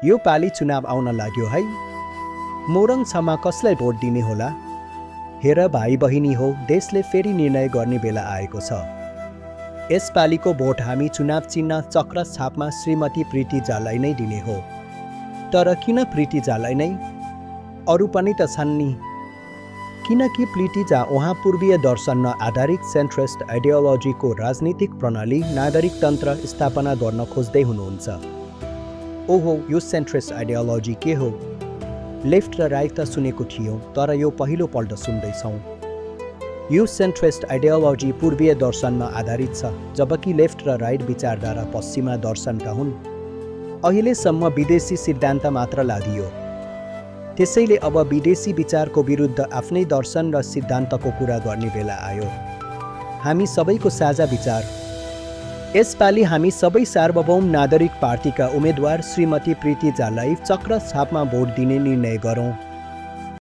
यो पाली चुनाव आउन लाग्यो है। मोरङ छमा कसलाई भोट दिने होला? हेर भाइ बहिनी हो, देशले फेरि निर्णय गर्ने बेला आएको छ। यसपालिको भोट हामी चुनाव चिन्ह चक्र छापमा श्रीमती प्रीति झालाई नै दिने हो। तर किन प्रीति झालाई नै? अरू पनि त छन् नि। किनकि प्रीति झा उहाँ पूर्वीय दर्शनमा आधारित सेन्ट्रिस्ट आइडियोलोजीको राजनीतिक प्रणाली नागरिकतन्त्र स्थापना गर्न खोज्दै हुनुहुन्छ। ओहो, यो सेन्ट्रिस्ट आइडियोलोजी के हो? लेफ्ट र राइट त सुनेको थियौँ, तर यो पहिलोपल्ट सुन्दैछौँ। यो सेन्ट्रिस्ट आइडियोलोजी पूर्वीय दर्शनमा आधारित छ, जबकि लेफ्ट र राइट विचारधारा पश्चिमा दर्शनका हुन्। अहिलेसम्म विदेशी सिद्धान्त मात्र लादियो। त्यसैले अब विदेशी विचारको विरुद्ध आफ्नै दर्शन र सिद्धान्तको कुरा गर्ने बेला आयो। हामी सबैको साझा विचार। यसपालि हामी सबै सार्वभौम नागरिक पार्टीका उम्मेदवार श्रीमती प्रीति झालाई चक्र छापमा भोट दिने निर्णय गरौँ।